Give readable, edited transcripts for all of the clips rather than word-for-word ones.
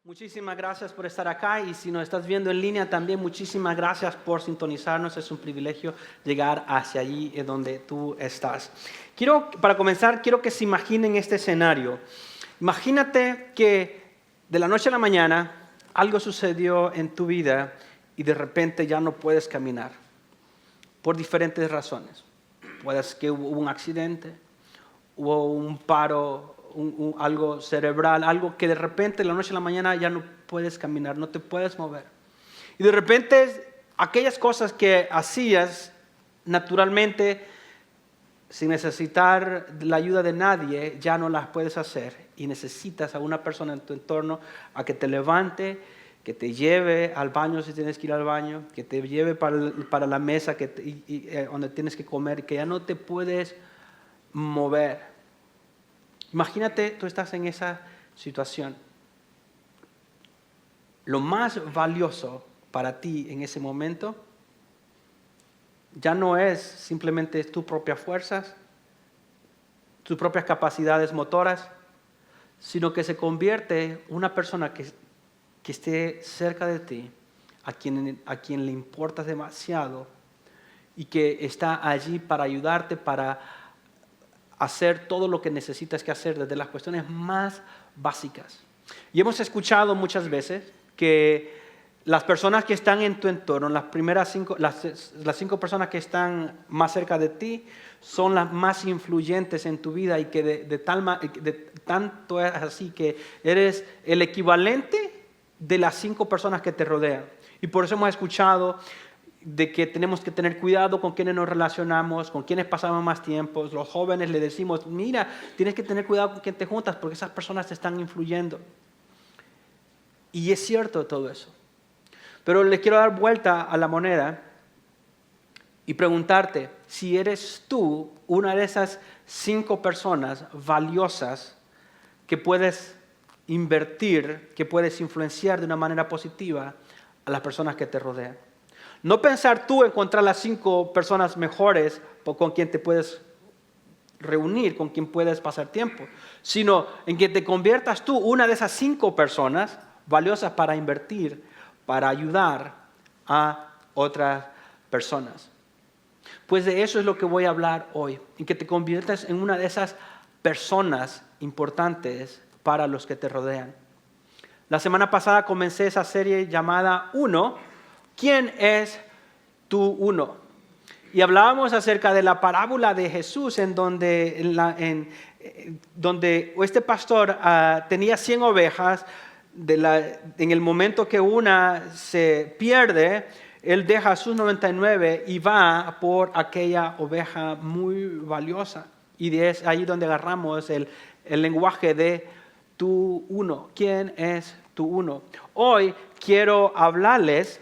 Muchísimas gracias por estar acá y si nos estás viendo en línea también muchísimas gracias por sintonizarnos. Es un privilegio llegar hacia allí donde tú estás. Para comenzar, quiero que se imaginen este escenario. Imagínate que de la noche a la mañana algo sucedió en tu vida y de repente ya no puedes caminar por diferentes razones. Puede ser que hubo un accidente, hubo un paro, algo cerebral, algo que de repente de la noche a la mañana ya no puedes caminar, no te puedes mover. Y de repente aquellas cosas que hacías naturalmente sin necesitar la ayuda de nadie, ya no las puedes hacer y necesitas a una persona en tu entorno a que te levante, que te lleve al baño si tienes que ir al baño, que te lleve para la mesa donde tienes que comer, que ya no te puedes mover. Imagínate, tú estás en esa situación. Lo más valioso para ti en ese momento ya no es simplemente tus propias fuerzas, tus propias capacidades motoras, sino que se convierte en una persona que esté cerca de ti, a quien le importas demasiado y que está allí para ayudarte, para hacer todo lo que necesitas que hacer, desde las cuestiones más básicas. Y hemos escuchado muchas veces que las personas que están en tu entorno, las cinco personas que están más cerca de ti, son las más influyentes en tu vida y que de tanto es así que eres el equivalente de las 5 personas que te rodean. Y por eso hemos escuchado de que tenemos que tener cuidado con quienes nos relacionamos, con quienes pasamos más tiempo. Los jóvenes le decimos, mira, tienes que tener cuidado con quien te juntas porque esas personas te están influyendo. Y es cierto todo eso. Pero les quiero dar vuelta a la moneda y preguntarte si eres tú una de esas 5 personas valiosas que puedes invertir, que puedes influenciar de una manera positiva a las personas que te rodean. No pensar tú encontrar las 5 personas mejores con quien te puedes reunir, con quien puedes pasar tiempo, sino en que te conviertas tú una de esas 5 personas valiosas para invertir, para ayudar a otras personas. Pues de eso es lo que voy a hablar hoy, en que te conviertas en una de esas personas importantes para los que te rodean. La semana pasada comencé esa serie llamada Uno. ¿Quién es tu uno? Y hablábamos acerca de la parábola de Jesús en donde este pastor tenía 100 ovejas. En el momento que una se pierde, él deja sus 99 y va por aquella oveja muy valiosa. Y es ahí donde agarramos el lenguaje de tu uno. ¿Quién es tu uno? Hoy quiero hablarles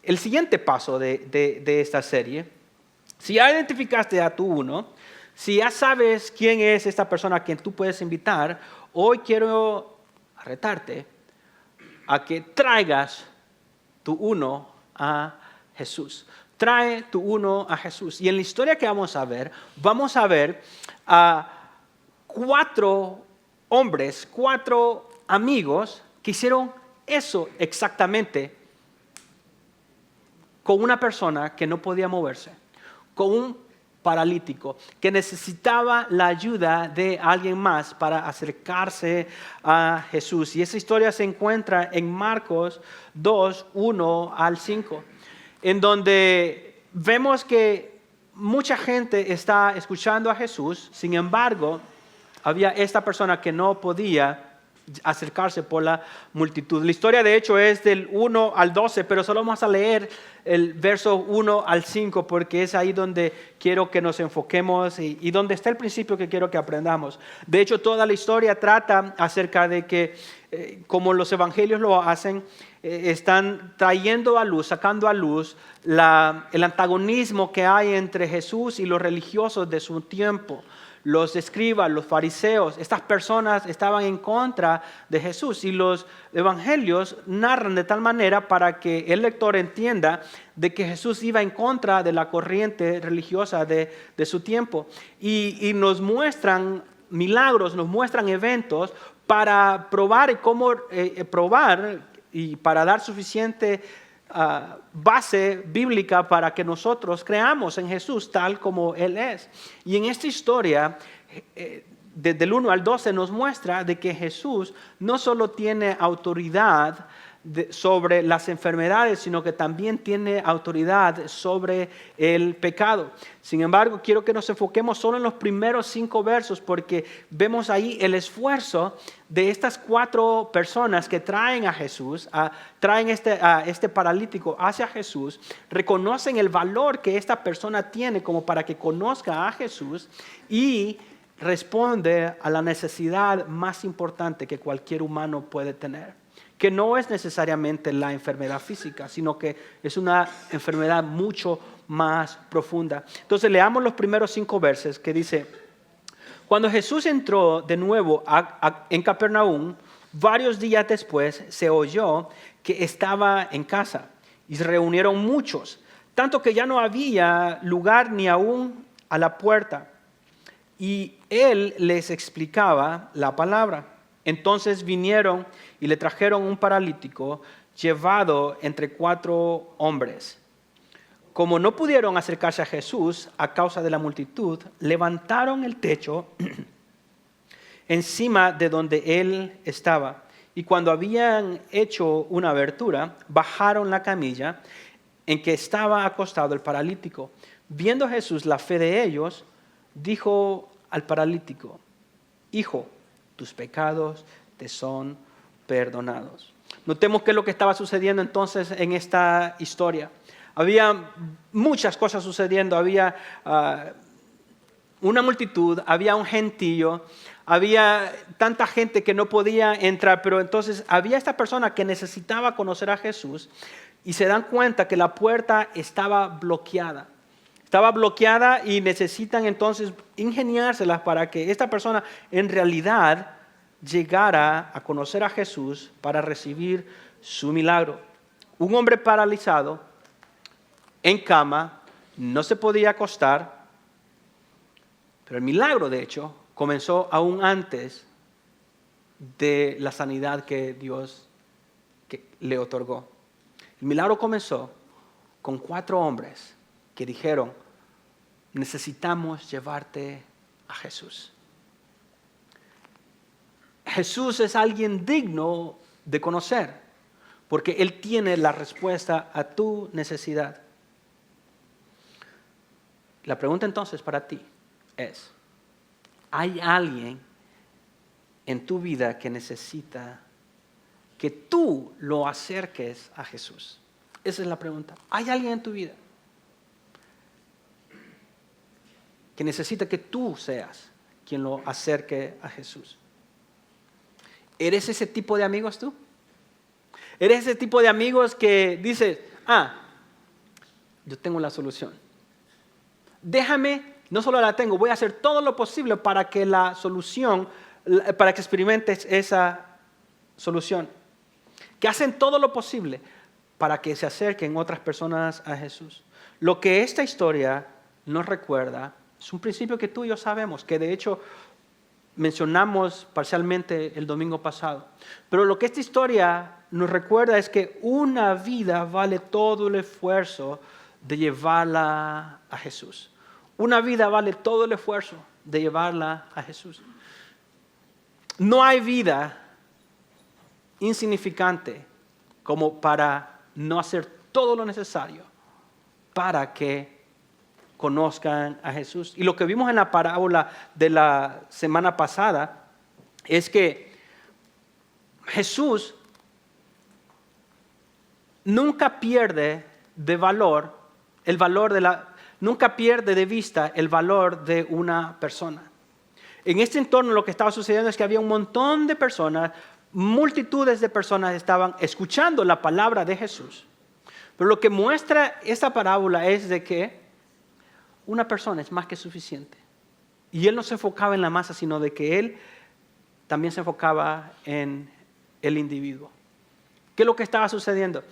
el siguiente paso de esta serie. Si ya identificaste a tu uno, si ya sabes quién es esta persona a quien tú puedes invitar, hoy quiero retarte a que traigas tu uno a Jesús. Trae tu uno a Jesús. Y en la historia que vamos a ver a 4 hombres, 4 amigos que hicieron eso exactamente con una persona que no podía moverse, con un paralítico que necesitaba la ayuda de alguien más para acercarse a Jesús. Y esa historia se encuentra en Marcos 2, 1 al 5, en donde vemos que mucha gente está escuchando a Jesús. Sin embargo, había esta persona que no podía acercarse por la multitud. La historia de hecho es del 1 al 12, pero solo vamos a leer el verso 1 al 5 porque es ahí donde quiero que nos enfoquemos y donde está el principio que quiero que aprendamos. De hecho, toda la historia trata acerca de que, como los evangelios lo hacen, están trayendo a luz, sacando a luz el antagonismo que hay entre Jesús y los religiosos de su tiempo. Los escribas, los fariseos, estas personas estaban en contra de Jesús y los evangelios narran de tal manera para que el lector entienda de que Jesús iba en contra de la corriente religiosa de su tiempo y nos muestran milagros, nos muestran eventos para probar y para dar suficiente base bíblica para que nosotros creamos en Jesús tal como Él es. Y en esta historia, desde el 1 al 12 nos muestra de que Jesús no solo tiene autoridad sobre las enfermedades, sino que también tiene autoridad sobre el pecado. Sin embargo, quiero que nos enfoquemos solo en los primeros 5 versos, porque vemos ahí el esfuerzo de estas 4 personas que traen a Jesús, traen a este paralítico hacia Jesús, reconocen el valor que esta persona tiene como para que conozca a Jesús y responde a la necesidad más importante que cualquier humano puede tener, que no es necesariamente la enfermedad física, sino que es una enfermedad mucho más profunda. Entonces leamos los primeros 5 versos que dice: cuando Jesús entró de nuevo en Capernaum, varios días después se oyó que estaba en casa y se reunieron muchos, tanto que ya no había lugar ni aún a la puerta. Y él les explicaba la palabra. Entonces vinieron y le trajeron un paralítico llevado entre 4 hombres. Como no pudieron acercarse a Jesús a causa de la multitud, levantaron el techo encima de donde él estaba. Y cuando habían hecho una abertura, bajaron la camilla en que estaba acostado el paralítico. Viendo Jesús la fe de ellos, dijo al paralítico: hijo, tus pecados te son perdonados. Notemos qué es lo que estaba sucediendo entonces en esta historia. Había muchas cosas sucediendo. Había una multitud, había un gentío, había tanta gente que no podía entrar, pero entonces había esta persona que necesitaba conocer a Jesús y se dan cuenta que la puerta estaba bloqueada. Estaba bloqueada y necesitan entonces ingeniárselas para que esta persona en realidad llegara a conocer a Jesús para recibir su milagro. Un hombre paralizado, en cama, no se podía acostar, pero el milagro, de hecho, comenzó aún antes de la sanidad que Dios le otorgó. El milagro comenzó con 4 hombres que dijeron: necesitamos llevarte a Jesús. Jesús es alguien digno de conocer, porque Él tiene la respuesta a tu necesidad. La pregunta entonces para ti es: ¿hay alguien en tu vida que necesita que tú lo acerques a Jesús? Esa es la pregunta. ¿Hay alguien en tu vida que necesita que tú seas quien lo acerque a Jesús? ¿Eres ese tipo de amigos tú? ¿Eres ese tipo de amigos que dices: yo tengo la solución? Déjame, no solo la tengo, voy a hacer todo lo posible para que la solución, para que experimentes esa solución. Que hacen todo lo posible para que se acerquen otras personas a Jesús. Lo que esta historia nos recuerda es un principio que tú y yo sabemos, que de hecho mencionamos parcialmente el domingo pasado. Pero lo que esta historia nos recuerda es que una vida vale todo el esfuerzo de llevarla a Jesús. Una vida vale todo el esfuerzo de llevarla a Jesús. No hay vida insignificante como para no hacer todo lo necesario para que conozcan a Jesús. Y lo que vimos en la parábola de la semana pasada es que Jesús nunca pierde de valor nunca pierde de vista el valor de una persona. En este entorno lo que estaba sucediendo es que había un montón de personas, multitudes de personas estaban escuchando la palabra de Jesús. Pero lo que muestra esta parábola es de que una persona es más que suficiente. Y él no se enfocaba en la masa, sino de que él también se enfocaba en el individuo. ¿Qué es lo que estaba sucediendo?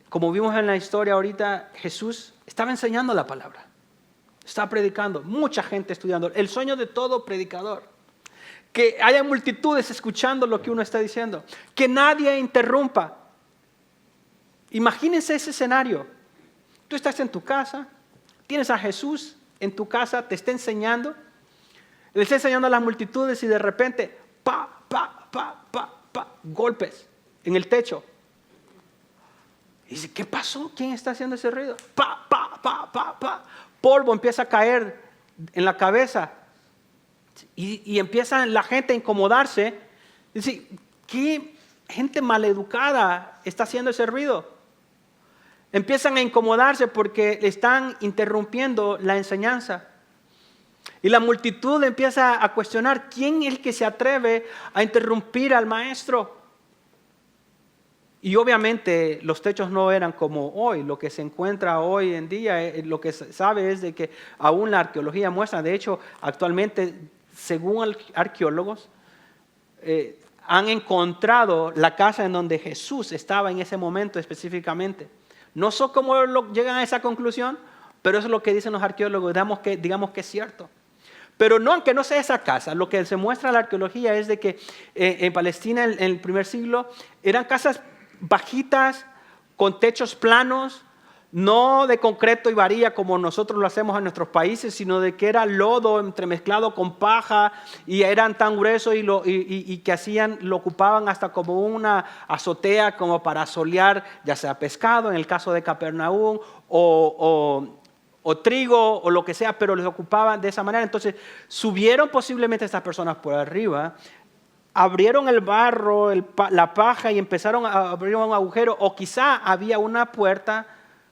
Como vimos en la historia ahorita, Jesús estaba enseñando la palabra. Estaba predicando, mucha gente estudiando. El sueño de todo predicador. Que haya multitudes escuchando lo que uno está diciendo. Que nadie interrumpa. Imagínense ese escenario. Tú estás en tu casa, tienes a Jesús en tu casa, te está enseñando. Le está enseñando a las multitudes y de repente, golpes en el techo. Y dice, ¿qué pasó? ¿Quién está haciendo ese ruido? Polvo empieza a caer en la cabeza. Y empieza la gente a incomodarse. Dice, ¿qué gente maleducada está haciendo ese ruido? Empiezan a incomodarse porque le están interrumpiendo la enseñanza. Y la multitud empieza a cuestionar quién es el que se atreve a interrumpir al maestro. Y obviamente los techos no eran como hoy. Lo que se encuentra hoy en día, lo que se sabe es de que aún la arqueología muestra, de hecho, actualmente, según arqueólogos, han encontrado la casa en donde Jesús estaba en ese momento específicamente. No sé cómo llegan a esa conclusión, pero eso es lo que dicen los arqueólogos, digamos que es cierto. Pero no, aunque no sea esa casa, lo que se muestra en la arqueología es de que en Palestina en el primer siglo eran casas bajitas, con techos planos, no de concreto y varilla como nosotros lo hacemos en nuestros países, sino de que era lodo entremezclado con paja y eran tan gruesos y que lo ocupaban hasta como una azotea como para solear ya sea pescado, en el caso de Capernaum, o trigo o lo que sea, pero les ocupaban de esa manera. Entonces subieron posiblemente estas personas por arriba, abrieron el barro, la paja y empezaron a abrir un agujero, o quizá había una puerta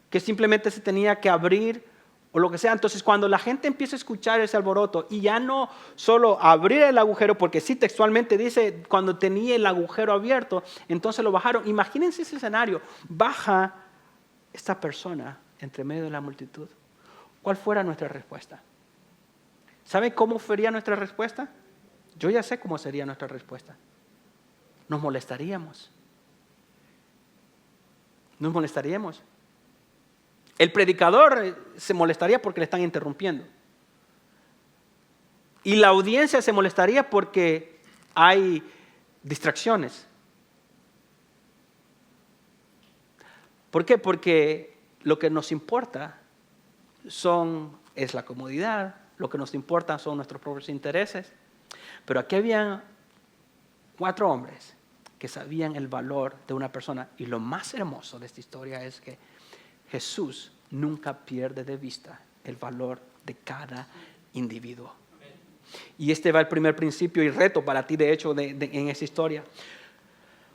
que simplemente se tenía que abrir o lo que sea. Entonces cuando la gente empieza a escuchar ese alboroto y ya no solo abrir el agujero, porque sí textualmente dice cuando tenía el agujero abierto, entonces lo bajaron. Imagínense ese escenario, baja esta persona entre medio de la multitud. ¿Cuál fuera nuestra respuesta? ¿Sabe cómo sería nuestra respuesta? Yo ya sé cómo sería nuestra respuesta. Nos molestaríamos. Nos molestaríamos. El predicador se molestaría porque le están interrumpiendo. Y la audiencia se molestaría porque hay distracciones. ¿Por qué? Porque lo que nos importa es la comodidad, lo que nos importa son nuestros propios intereses. Pero aquí habían 4 hombres que sabían el valor de una persona. Y lo más hermoso de esta historia es que Jesús nunca pierde de vista el valor de cada individuo. Y este va el primer principio y reto para ti, de hecho, en esta historia.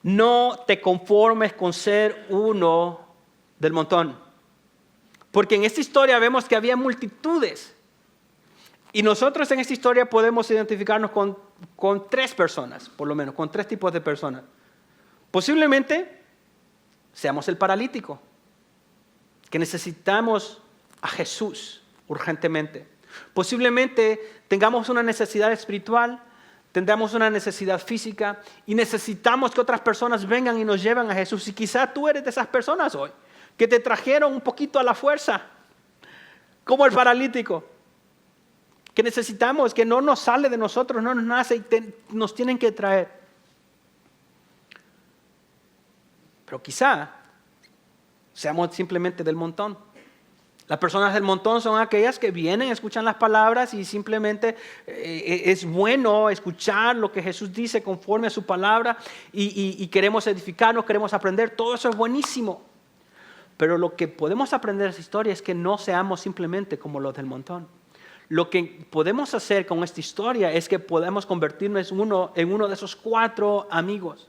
No te conformes con ser uno del montón. Porque en esta historia vemos que había multitudes. Y nosotros en esta historia podemos identificarnos con 3 personas, por lo menos, con 3 tipos de personas. Posiblemente seamos el paralítico, que necesitamos a Jesús urgentemente. Posiblemente tengamos una necesidad espiritual, tengamos una necesidad física y necesitamos que otras personas vengan y nos lleven a Jesús. Y quizá tú eres de esas personas hoy, que te trajeron un poquito a la fuerza, como el paralítico. Que necesitamos, que no nos sale de nosotros, no nos nace y nos tienen que traer. Pero quizá seamos simplemente del montón. Las personas del montón son aquellas que vienen, escuchan las palabras y simplemente es bueno escuchar lo que Jesús dice conforme a su palabra y queremos edificarnos, queremos aprender. Todo eso es buenísimo. Pero lo que podemos aprender de esta historia es que no seamos simplemente como los del montón. Lo que podemos hacer con esta historia es que podemos convertirnos en uno de esos 4 amigos.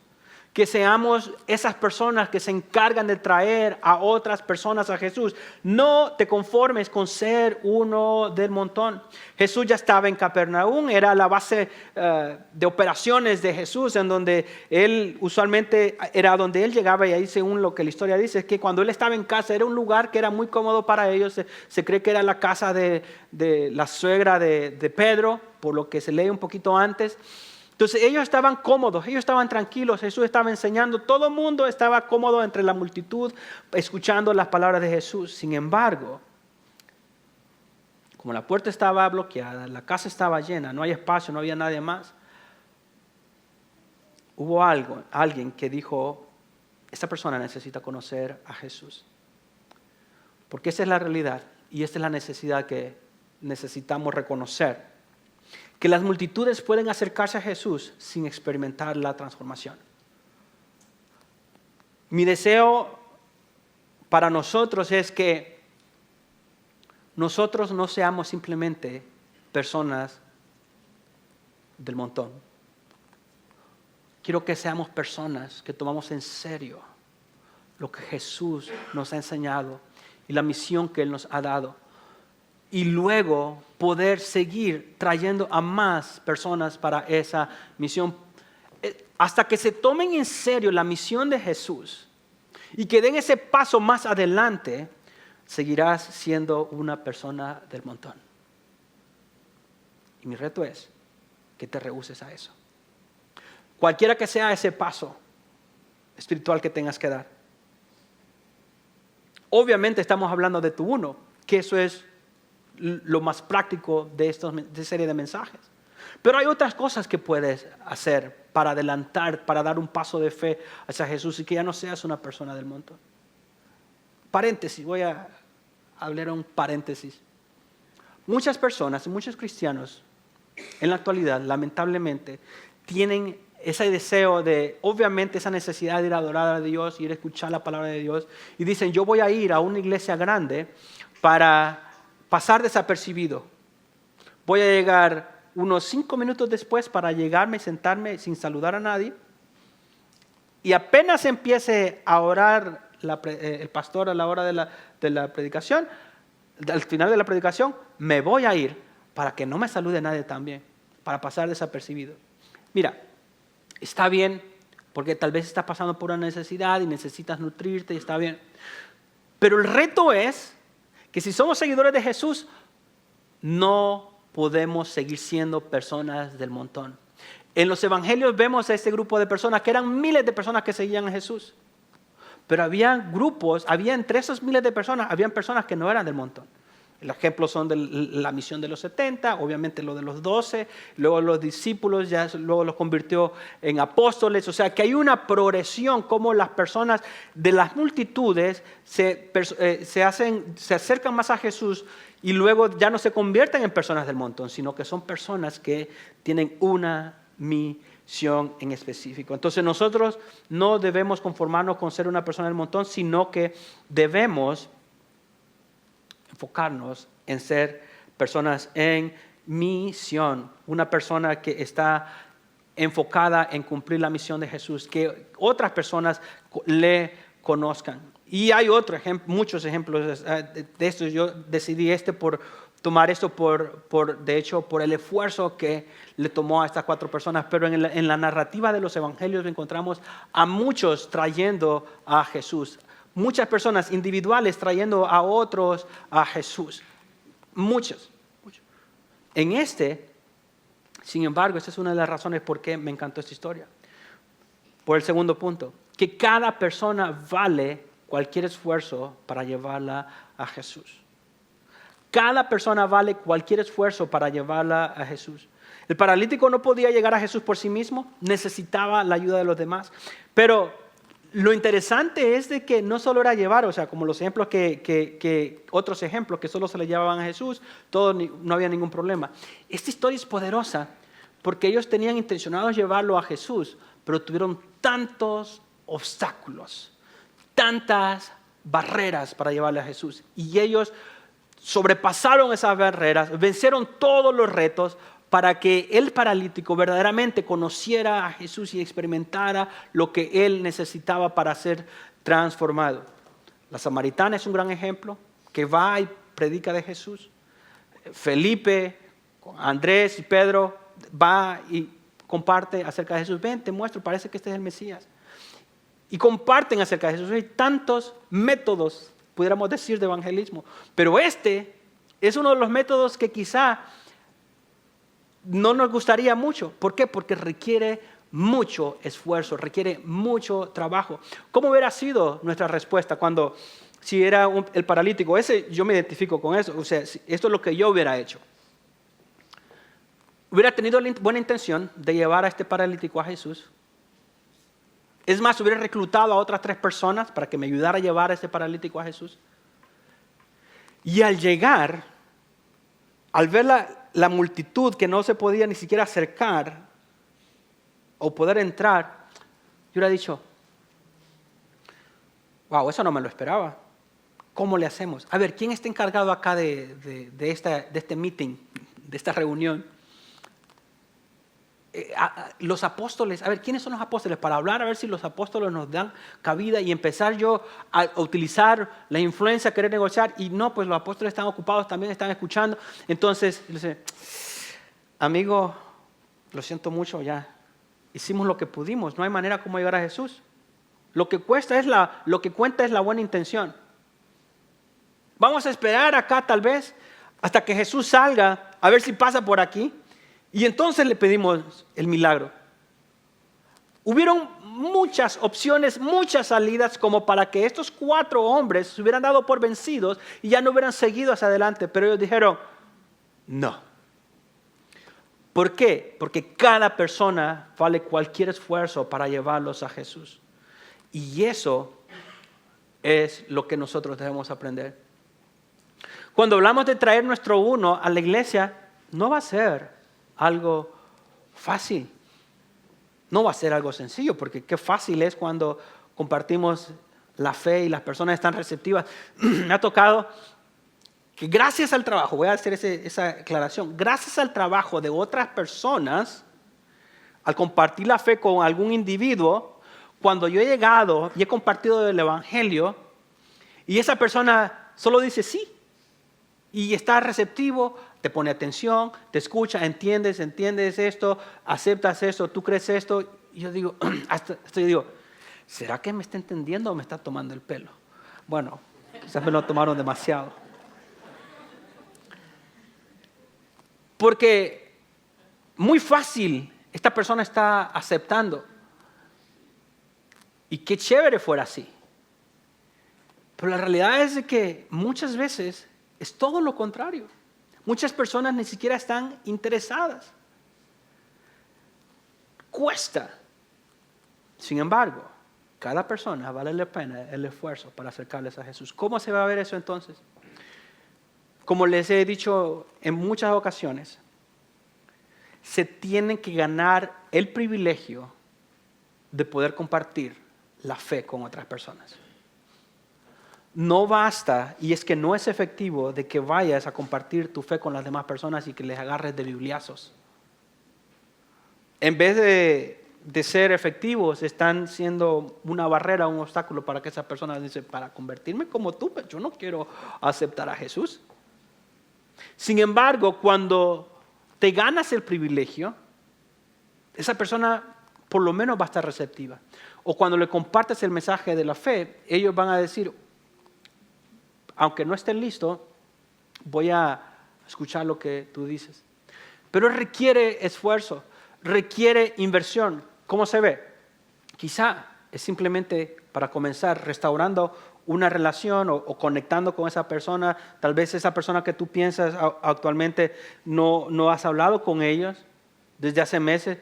Que seamos esas personas que se encargan de traer a otras personas a Jesús. No te conformes con ser uno del montón. Jesús ya estaba en Capernaum, era la base de operaciones de Jesús, en donde él usualmente era donde él llegaba, y ahí según lo que la historia dice, es que cuando él estaba en casa era un lugar que era muy cómodo para ellos. Se cree que era la casa de la suegra de Pedro, por lo que se lee un poquito antes. Entonces ellos estaban cómodos, ellos estaban tranquilos, Jesús estaba enseñando, todo el mundo estaba cómodo entre la multitud escuchando las palabras de Jesús. Sin embargo, como la puerta estaba bloqueada, la casa estaba llena, no hay espacio, no había nadie más, hubo alguien que dijo, esta persona necesita conocer a Jesús. Porque esa es la realidad y esta es la necesidad que necesitamos reconocer. Que las multitudes pueden acercarse a Jesús sin experimentar la transformación. Mi deseo para nosotros es que nosotros no seamos simplemente personas del montón. Quiero que seamos personas que tomamos en serio lo que Jesús nos ha enseñado y la misión que Él nos ha dado. Y luego poder seguir trayendo a más personas para esa misión. Hasta que se tomen en serio la misión de Jesús y que den ese paso más adelante, seguirás siendo una persona del montón. Y mi reto es que te rehúses a eso. Cualquiera que sea ese paso espiritual que tengas que dar. Obviamente estamos hablando de tu uno, que eso es lo más práctico de esta serie de mensajes. Pero hay otras cosas que puedes hacer para adelantar, para dar un paso de fe hacia Jesús y que ya no seas una persona del montón. Paréntesis, voy a hablar un paréntesis. Muchas personas, muchos cristianos en la actualidad, lamentablemente, tienen ese deseo de, obviamente, esa necesidad de ir a adorar a Dios, ir a escuchar la palabra de Dios, y dicen, yo voy a ir a una iglesia grande para pasar desapercibido. Voy a llegar unos 5 minutos después para llegarme y sentarme sin saludar a nadie, y apenas empiece a orar el pastor a la hora de la predicación, al final de la predicación, me voy a ir para que no me salude nadie también, para pasar desapercibido. Mira, está bien, porque tal vez estás pasando por una necesidad y necesitas nutrirte y está bien. Pero el reto es que si somos seguidores de Jesús, no podemos seguir siendo personas del montón. En los evangelios vemos a este grupo de personas que eran miles de personas que seguían a Jesús. Pero había grupos, entre esos miles de personas, habían personas que no eran del montón. El ejemplo son de la misión de los 70, obviamente lo de los 12, luego los discípulos, luego los convirtió en apóstoles. O sea que hay una progresión como las personas de las multitudes se acercan más a Jesús y luego ya no se convierten en personas del montón, sino que son personas que tienen una misión en específico. Entonces nosotros no debemos conformarnos con ser una persona del montón, sino que debemos enfocarnos en ser personas en misión, una persona que está enfocada en cumplir la misión de Jesús, que otras personas le conozcan. Y hay muchos ejemplos de esto. Yo decidí tomar esto de hecho, por el esfuerzo que le tomó a estas 4 personas, pero en la narrativa de los evangelios encontramos a muchos trayendo a Jesús. Muchas personas individuales trayendo a otros a Jesús. Muchos. Sin embargo, esta es una de las razones por qué me encantó esta historia. Por el segundo punto, que cada persona vale cualquier esfuerzo para llevarla a Jesús. Cada persona vale cualquier esfuerzo para llevarla a Jesús. El paralítico no podía llegar a Jesús por sí mismo, necesitaba la ayuda de los demás. Pero lo interesante es de que no solo era llevar, o sea, como los ejemplos otros ejemplos que solo se le llevaban a Jesús, no había ningún problema. Esta historia es poderosa porque ellos tenían intencionado llevarlo a Jesús, pero tuvieron tantos obstáculos, tantas barreras para llevarle a Jesús. Y ellos sobrepasaron esas barreras, vencieron todos los retos para que el paralítico verdaderamente conociera a Jesús y experimentara lo que él necesitaba para ser transformado. La samaritana es un gran ejemplo, que va y predica de Jesús. Felipe, Andrés y Pedro va y comparte acerca de Jesús. Ven, te muestro, parece que este es el Mesías. Y comparten acerca de Jesús. Hay tantos métodos, pudiéramos decir, de evangelismo. Pero este es uno de los métodos que quizá no nos gustaría mucho. ¿Por qué? Porque requiere mucho esfuerzo, requiere mucho trabajo. ¿Cómo hubiera sido nuestra respuesta si era el paralítico? Yo me identifico con eso. O sea, esto es lo que yo hubiera hecho. Hubiera tenido buena intención de llevar a este paralítico a Jesús. Es más, hubiera reclutado a otras 3 personas para que me ayudara a llevar a ese paralítico a Jesús. Y al llegar, al ver la multitud que no se podía ni siquiera acercar o poder entrar, yo le he dicho, wow, eso no me lo esperaba. ¿Cómo le hacemos? A ver, ¿quién está encargado acá de este meeting, de esta reunión? Los apóstoles, a ver, ¿quiénes son los apóstoles? Para hablar, a ver si los apóstoles nos dan cabida y empezar yo a utilizar la influencia, querer negociar. Y no, pues los apóstoles están ocupados, también están escuchando. Entonces, yo sé, amigo, lo siento mucho, ya hicimos lo que pudimos, no hay manera como llegar a Jesús. Lo que cuenta es la buena intención. Vamos a esperar acá tal vez hasta que Jesús salga, a ver si pasa por aquí. Y entonces le pedimos el milagro. Hubieron muchas opciones, muchas salidas como para que estos 4 hombres se hubieran dado por vencidos y ya no hubieran seguido hacia adelante. Pero ellos dijeron, no. ¿Por qué? Porque cada persona vale cualquier esfuerzo para llevarlos a Jesús. Y eso es lo que nosotros debemos aprender. Cuando hablamos de traer nuestro uno a la iglesia, no va a ser algo fácil. No va a ser algo sencillo, porque qué fácil es cuando compartimos la fe y las personas están receptivas. Me ha tocado que gracias al trabajo, voy a hacer esa aclaración, gracias al trabajo de otras personas, al compartir la fe con algún individuo, cuando yo he llegado y he compartido el evangelio y esa persona solo dice sí y está receptivo, te pone atención, te escucha, entiendes esto, aceptas esto, tú crees esto. Y yo digo, ¿será que me está entendiendo o me está tomando el pelo? Bueno, quizás me lo tomaron demasiado. Porque muy fácil esta persona está aceptando. Y qué chévere fuera así. Pero la realidad es de que muchas veces es todo lo contrario. Muchas personas ni siquiera están interesadas. Cuesta. Sin embargo, cada persona vale la pena el esfuerzo para acercarles a Jesús. ¿Cómo se va a ver eso entonces? Como les he dicho en muchas ocasiones, se tiene que ganar el privilegio de poder compartir la fe con otras personas. No basta, y es que no es efectivo, de que vayas a compartir tu fe con las demás personas y que les agarres de bibliazos. En vez de ser efectivos, están siendo una barrera, un obstáculo para que esa persona dice, para convertirme como tú, pues yo no quiero aceptar a Jesús. Sin embargo, cuando te ganas el privilegio, esa persona por lo menos va a estar receptiva. O cuando le compartes el mensaje de la fe, ellos van a decir, aunque no estén listos, voy a escuchar lo que tú dices. Pero requiere esfuerzo, requiere inversión. ¿Cómo se ve? Quizá es simplemente para comenzar restaurando una relación o conectando con esa persona. Tal vez esa persona que tú piensas actualmente no has hablado con ellos desde hace meses.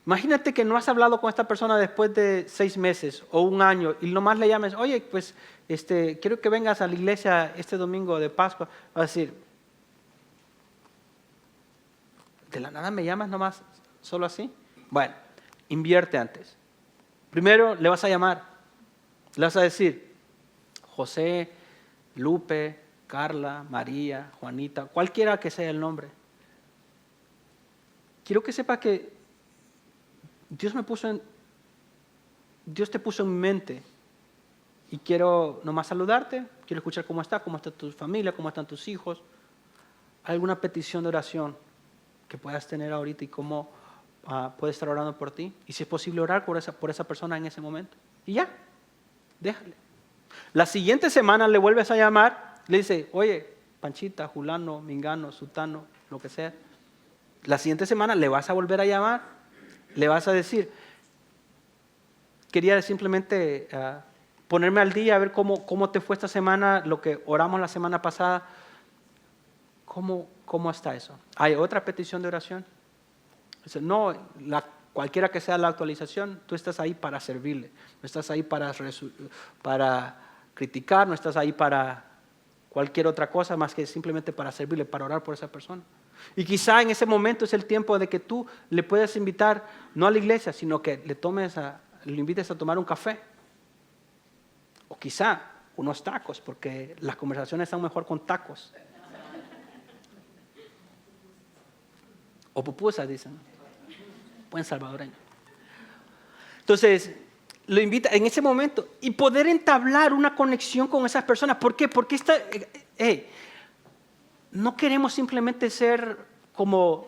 Imagínate que no has hablado con esta persona después de 6 meses o 1 año y nomás le llames, oye, pues quiero que vengas a la iglesia este domingo de Pascua. Va a decir, ¿de la nada me llamas nomás solo así? Bueno, invierte antes. Primero le vas a llamar, le vas a decir, José, Lupe, Carla, María, Juanita, cualquiera que sea el nombre. Quiero que sepa que Dios te puso en mi mente y quiero nomás saludarte, quiero escuchar cómo está tu familia, cómo están tus hijos. ¿Hay alguna petición de oración que puedas tener ahorita y cómo puede estar orando por ti? Y si es posible orar por esa persona en ese momento. Y ya, déjale. La siguiente semana le vuelves a llamar, le dice, oye, Panchita, Julano, Mingano, Sutano, lo que sea. La siguiente semana le vas a volver a llamar. Le vas a decir, quería simplemente ponerme al día, a ver cómo te fue esta semana, lo que oramos la semana pasada. ¿Cómo está eso? ¿Hay otra petición de oración? Dice, no, cualquiera que sea la actualización, tú estás ahí para servirle. No estás ahí para criticar, no estás ahí para cualquier otra cosa más que simplemente para servirle, para orar por esa persona. Y quizá en ese momento es el tiempo de que tú le puedas invitar, no a la iglesia, sino que le invites a tomar un café. O quizá unos tacos, porque las conversaciones son mejor con tacos. O pupusas, dicen. Buen salvadoreño. Entonces, lo invita en ese momento y poder entablar una conexión con esas personas. ¿Por qué? Porque no queremos simplemente ser como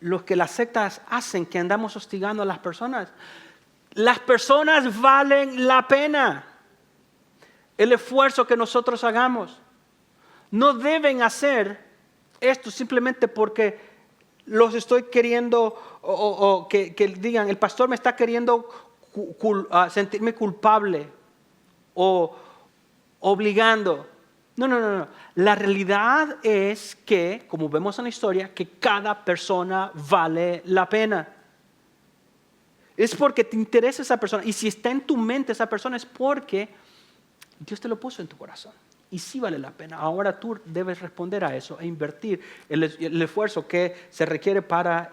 los que las sectas hacen, que andamos hostigando a las personas. Las personas valen la pena. El esfuerzo que nosotros hagamos. No deben hacer esto simplemente porque los estoy queriendo, o que digan, el pastor me está queriendo sentirme culpable o obligando. No. La realidad es que, como vemos en la historia, que cada persona vale la pena. Es porque te interesa esa persona. Y si está en tu mente esa persona es porque Dios te lo puso en tu corazón. Y sí vale la pena. Ahora tú debes responder a eso e invertir el esfuerzo que se requiere para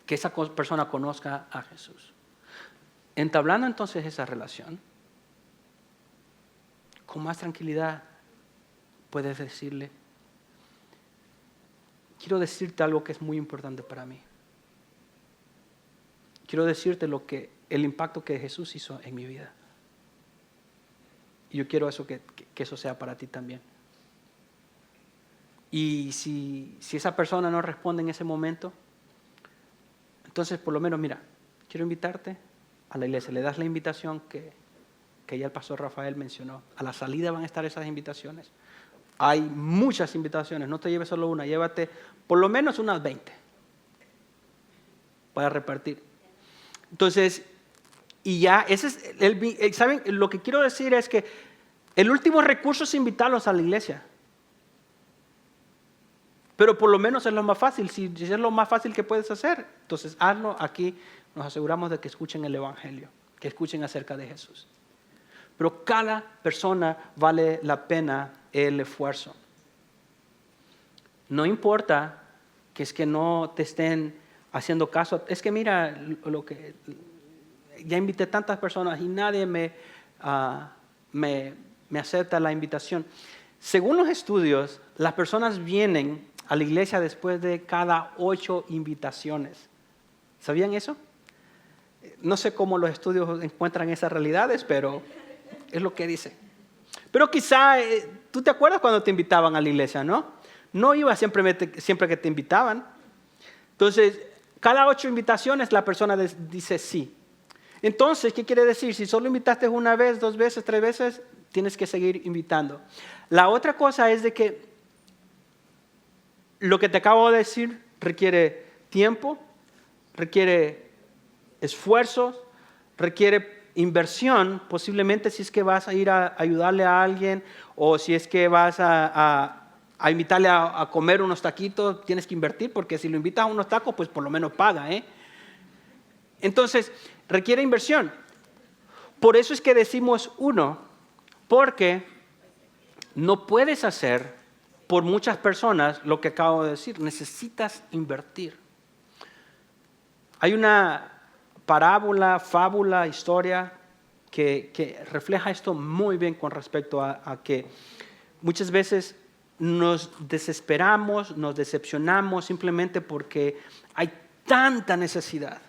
que esa persona conozca a Jesús. Entablando entonces esa relación, con más tranquilidad puedes decirle, quiero decirte algo que es muy importante para mí. Quiero decirte el impacto que Jesús hizo en mi vida. Y yo quiero que eso sea para ti también. Y si esa persona no responde en ese momento, entonces por lo menos, mira, quiero invitarte a la iglesia. Le das la invitación que ya el pastor Rafael mencionó. A la salida van a estar esas invitaciones. Hay muchas invitaciones, no te lleves solo una, llévate por lo menos unas 20 para repartir. Entonces, y ya, ese es ¿saben? Lo que quiero decir es que el último recurso es invitarlos a la iglesia. Pero por lo menos es lo más fácil. Si es lo más fácil que puedes hacer, entonces hazlo aquí. Nos aseguramos de que escuchen el Evangelio, que escuchen acerca de Jesús. Pero cada persona vale la pena el esfuerzo. No importa que es que no te estén haciendo caso. Es que mira, ya invité tantas personas y nadie me acepta la invitación. Según los estudios, las personas vienen a la iglesia después de cada 8 invitaciones. ¿Sabían eso? No sé cómo los estudios encuentran esas realidades, pero es lo que dice. Pero quizá, tú te acuerdas cuando te invitaban a la iglesia, ¿no? No ibas siempre que te invitaban. Entonces, cada 8 invitaciones la persona dice sí. Entonces, ¿qué quiere decir? Si solo invitaste una vez, 2 veces, 3 veces, tienes que seguir invitando. La otra cosa es de que lo que te acabo de decir requiere tiempo, requiere esfuerzos, requiere inversión, posiblemente si es que vas a ir a ayudarle a alguien o si es que vas a invitarle a comer unos taquitos, tienes que invertir porque si lo invitas a unos tacos, pues por lo menos paga, ¿eh? Entonces, requiere inversión. Por eso es que decimos 1, porque no puedes hacer por muchas personas lo que acabo de decir. Necesitas invertir. Hay una parábola, fábula, historia que refleja esto muy bien con respecto a que muchas veces nos desesperamos, nos decepcionamos simplemente porque hay tanta necesidad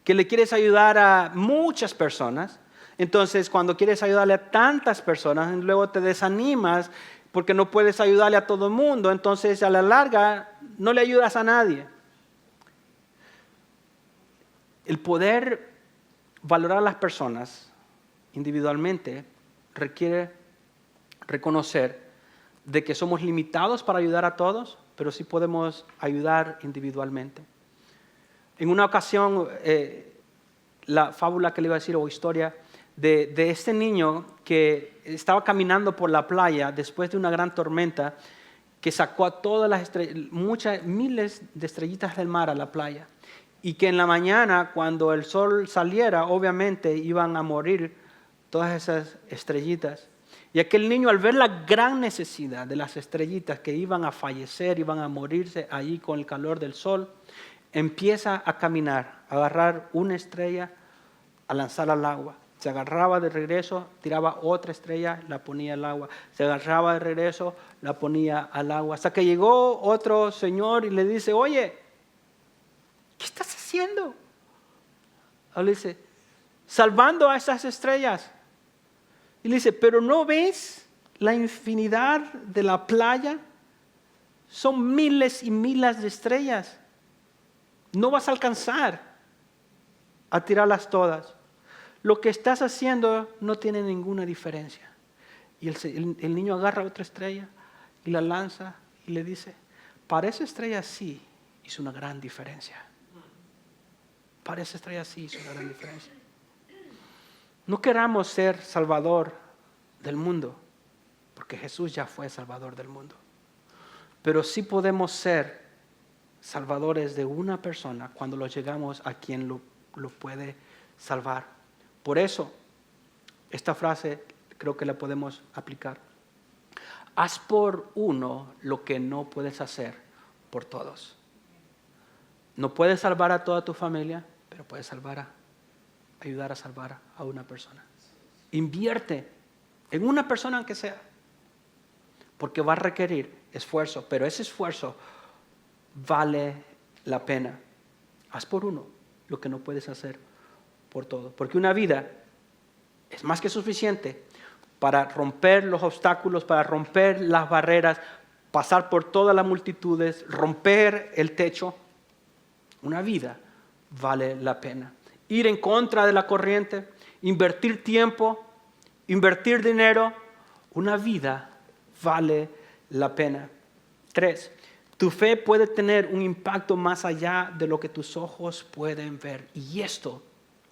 que le quieres ayudar a muchas personas. Entonces, cuando quieres ayudarle a tantas personas, luego te desanimas porque no puedes ayudarle a todo el mundo. Entonces, a la larga, no le ayudas a nadie. El poder valorar a las personas individualmente requiere reconocer de que somos limitados para ayudar a todos, pero sí podemos ayudar individualmente. En una ocasión, la fábula que le iba a decir o historia de este niño que estaba caminando por la playa después de una gran tormenta que sacó a todas las miles de estrellitas del mar a la playa. y que en la mañana, cuando el sol saliera, obviamente iban a morir todas esas estrellitas. Y aquel niño, al ver la gran necesidad de las estrellitas que iban a fallecer, iban a morirse allí con el calor del sol, empieza a caminar, a agarrar una estrella, a lanzarla al agua. Se agarraba de regreso, tiraba otra estrella, la ponía al agua. Se agarraba de regreso, la ponía al agua. Hasta que llegó otro señor y le dice, oye, ¿qué estás haciendo? Él dice, salvando a esas estrellas. Y le dice, ¿pero no ves la infinidad de la playa? Son miles y miles de estrellas. No vas a alcanzar a tirarlas todas. Lo que estás haciendo no tiene ninguna diferencia. Y el niño agarra otra estrella y la lanza y le dice, para esa estrella sí hizo una gran diferencia. Para esa estrella sí hizo una gran diferencia. No queramos ser salvador del mundo, porque Jesús ya fue salvador del mundo. Pero sí podemos ser salvadores de una persona cuando lo llegamos a quien lo puede salvar. Por eso, esta frase creo que la podemos aplicar. Haz por uno lo que no puedes hacer por todos. No puedes salvar a toda tu familia, pero puedes ayudar a salvar a una persona. Invierte en una persona aunque sea, porque va a requerir esfuerzo, pero ese esfuerzo vale la pena. Haz por uno lo que no puedes hacer por todo, porque una vida es más que suficiente para romper los obstáculos, para romper las barreras, pasar por todas las multitudes, romper el techo. Una vida vale la pena. Ir en contra de la corriente, invertir tiempo, invertir dinero, una vida vale la pena. 3, tu fe puede tener un impacto más allá de lo que tus ojos pueden ver. Y esto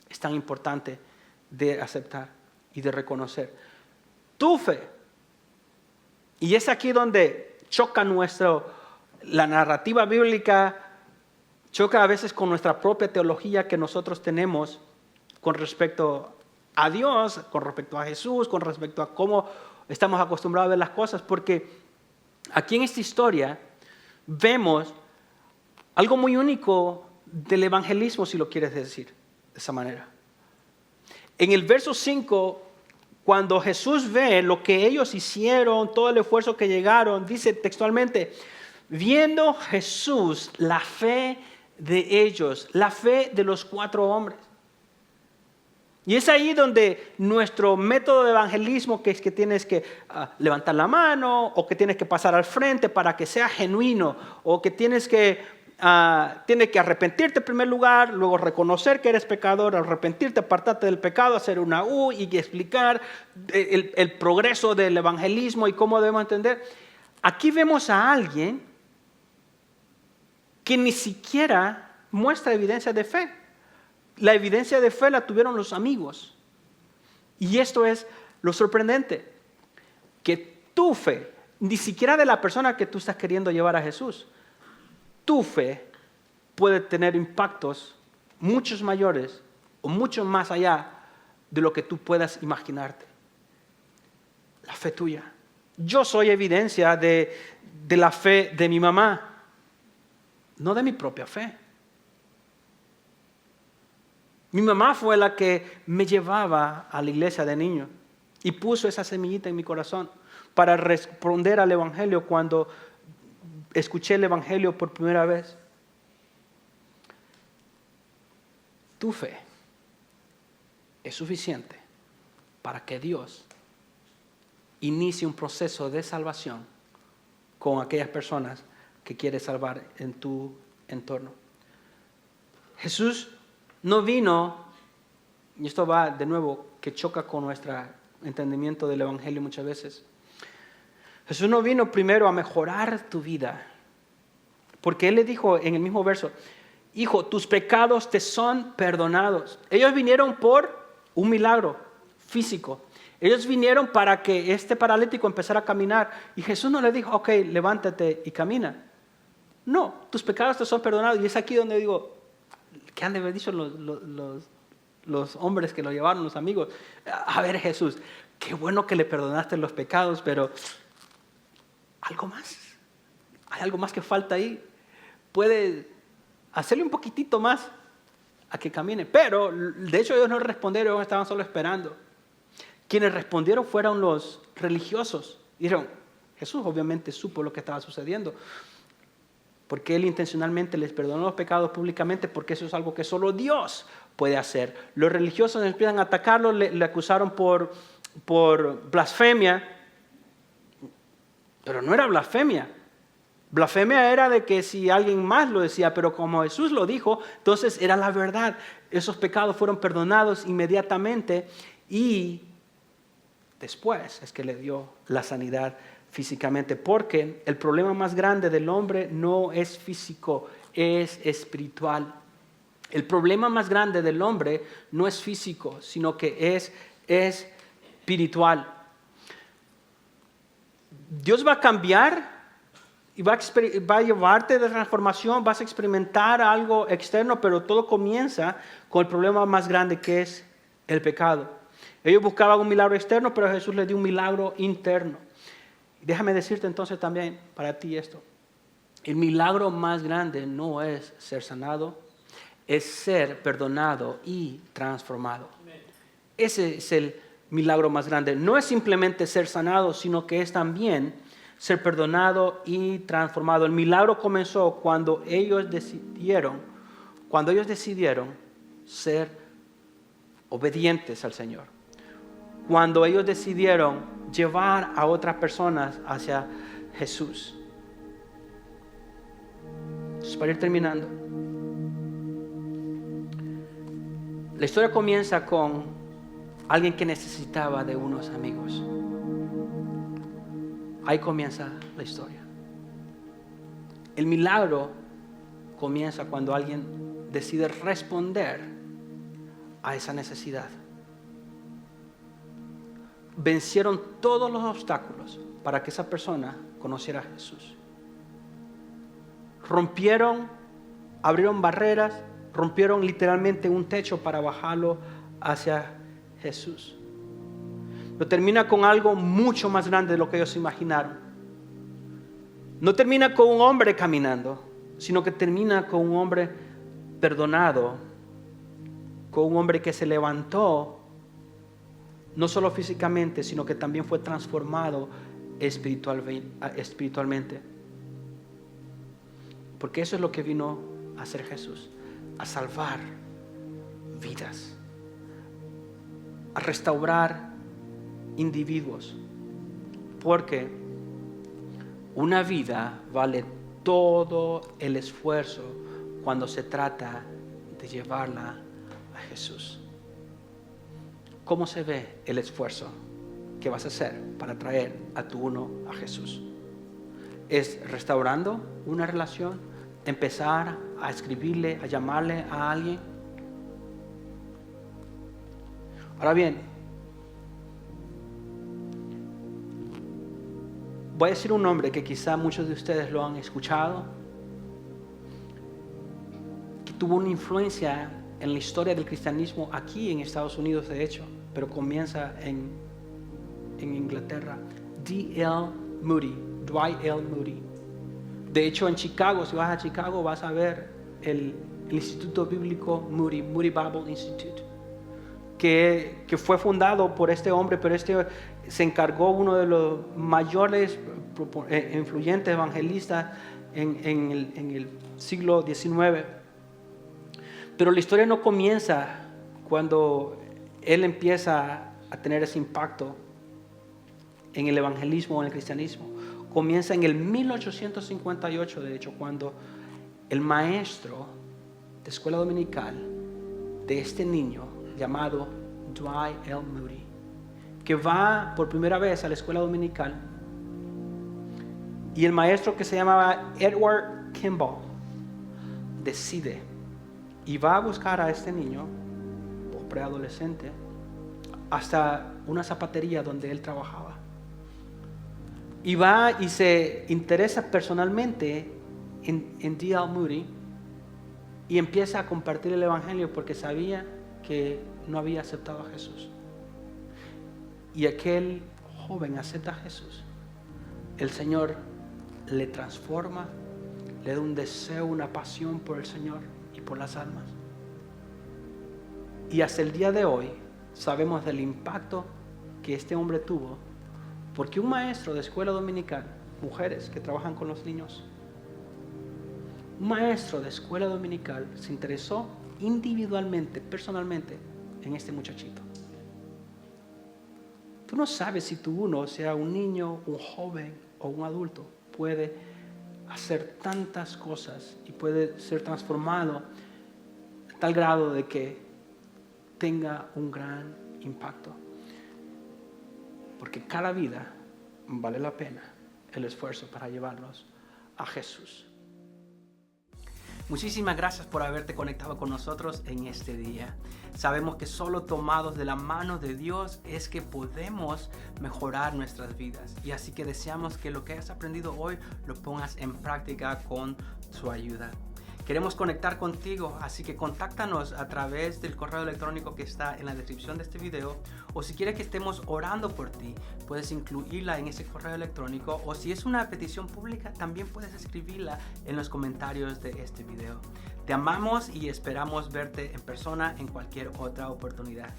es tan importante de aceptar y de reconocer. Tu fe, y es aquí donde choca la narrativa bíblica, choca a veces con nuestra propia teología que nosotros tenemos con respecto a Dios, con respecto a Jesús, con respecto a cómo estamos acostumbrados a ver las cosas, porque aquí en esta historia vemos algo muy único del evangelismo, si lo quieres decir de esa manera. En el verso 5, cuando Jesús ve lo que ellos hicieron, todo el esfuerzo que llegaron, dice textualmente, viendo Jesús la fe de ellos, la fe de los 4 hombres. Y es ahí donde nuestro método de evangelismo, que es que tienes que levantar la mano, o que tienes que pasar al frente para que sea genuino, o que tienes que arrepentirte en primer lugar, luego reconocer que eres pecador, arrepentirte, apartarte del pecado, hacer una U y explicar el progreso del evangelismo y cómo debemos entender. Aquí vemos a alguien que ni siquiera muestra evidencia de fe. La evidencia de fe la tuvieron los amigos. Y esto es lo sorprendente, que tu fe, ni siquiera de la persona que tú estás queriendo llevar a Jesús, tu fe puede tener impactos muchos mayores o mucho más allá de lo que tú puedas imaginarte. La fe tuya. Yo soy evidencia de la fe de mi mamá, no de mi propia fe. Mi mamá fue la que me llevaba a la iglesia de niño y puso esa semillita en mi corazón para responder al evangelio cuando escuché el evangelio por primera vez. Tu fe es suficiente para que Dios inicie un proceso de salvación con aquellas personas que quiere salvar en tu entorno. Jesús no vino, y esto va de nuevo, que choca con nuestro entendimiento del evangelio muchas veces. Jesús no vino primero a mejorar tu vida, porque Él le dijo en el mismo verso, hijo, tus pecados te son perdonados. Ellos vinieron por un milagro físico. Ellos vinieron para que este paralítico empezara a caminar. Y Jesús no le dijo, ok, levántate y camina. No, tus pecados te son perdonados. Y es aquí donde digo, ¿Qué han de haber dicho los hombres que lo llevaron, los amigos? A ver, Jesús, qué bueno que le perdonaste los pecados, pero algo más. Hay algo más que falta ahí. Puede hacerle un poquitito más a que camine. Pero, de hecho, ellos no respondieron, ellos estaban solo esperando. Quienes respondieron fueron los religiosos. Dijeron, Jesús obviamente supo lo que estaba sucediendo, porque Él intencionalmente les perdonó los pecados públicamente, porque eso es algo que solo Dios puede hacer. Los religiosos empiezan a atacarlo, le acusaron por blasfemia, pero no era blasfemia. Blasfemia era de que si alguien más lo decía, pero como Jesús lo dijo, entonces era la verdad. Esos pecados fueron perdonados inmediatamente y después es que le dio la sanidad físicamente, porque el problema más grande del hombre no es físico, es espiritual. El problema más grande del hombre no es físico, sino que es espiritual. Dios va a cambiar y va a llevarte de transformación, vas a experimentar algo externo, pero todo comienza con el problema más grande, que es el pecado. Ellos buscaban un milagro externo, pero Jesús les dio un milagro interno. Déjame decirte entonces también para ti esto. El milagro más grande no es ser sanado, es ser perdonado y transformado. Ese es el milagro más grande. No es simplemente ser sanado, sino que es también ser perdonado y transformado. El milagro comenzó cuando ellos decidieron ser obedientes al Señor. Cuando ellos decidieron llevar a otras personas hacia Jesús. Entonces, para ir terminando, la historia comienza con alguien que necesitaba de unos amigos. Ahí comienza la historia. El milagro comienza cuando alguien decide responder a esa necesidad. Vencieron todos los obstáculos para que esa persona conociera a Jesús. Abrieron barreras, rompieron literalmente un techo para bajarlo hacia Jesús. Pero termina con algo mucho más grande de lo que ellos imaginaron. No termina con un hombre caminando, sino que termina con un hombre perdonado, con un hombre que se levantó, no solo físicamente, sino que también fue transformado espiritualmente. Porque eso es lo que vino a hacer Jesús, a salvar vidas, a restaurar individuos. Porque una vida vale todo el esfuerzo cuando se trata de llevarla a Jesús. ¿Cómo se ve el esfuerzo que vas a hacer para traer a tu uno a Jesús? ¿Es restaurando una relación? ¿Empezar a escribirle, a llamarle a alguien? Ahora bien, voy a decir un nombre que quizá muchos de ustedes lo han escuchado, que tuvo una influencia en la historia del cristianismo aquí en Estados Unidos, de hecho, pero comienza en Inglaterra. D.L. Moody, Dwight L. Moody. De hecho, en Chicago, si vas a Chicago, vas a ver el Instituto Bíblico Moody, Moody Bible Institute, que fue fundado por este hombre, pero se encargó uno de los mayores influyentes evangelistas en el siglo XIX. Pero la historia no comienza cuando él empieza a tener ese impacto en el evangelismo o en el cristianismo. Comienza en el 1858, de hecho, cuando el maestro de escuela dominical de este niño llamado Dwight L. Moody, que va por primera vez a la escuela dominical, y el maestro, que se llamaba Edward Kimball, decide y va a buscar a este niño o preadolescente hasta una zapatería donde él trabajaba, y va y se interesa personalmente en D.L. Moody, y empieza a compartir el Evangelio porque sabía que no había aceptado a Jesús. Y aquel joven acepta a Jesús. El Señor le transforma, le da un deseo, una pasión por el Señor y por las almas. Y hasta el día de hoy sabemos del impacto que este hombre tuvo, porque un maestro de escuela dominical, mujeres que trabajan con los niños, un maestro de escuela dominical se interesó individualmente, personalmente, en este muchachito. Tú no sabes si uno, sea un niño, un joven o un adulto, puede hacer tantas cosas y puede ser transformado a tal grado de que tenga un gran impacto. Porque cada vida vale la pena el esfuerzo para llevarlos a Jesús. Muchísimas gracias por haberte conectado con nosotros en este día. Sabemos que solo tomados de la mano de Dios es que podemos mejorar nuestras vidas. Y así que deseamos que lo que hayas aprendido hoy lo pongas en práctica con su ayuda. Queremos conectar contigo, así que contáctanos a través del correo electrónico que está en la descripción de este video, o si quieres que estemos orando por ti, puedes incluirla en ese correo electrónico, o si es una petición pública, también puedes escribirla en los comentarios de este video. Te amamos y esperamos verte en persona en cualquier otra oportunidad.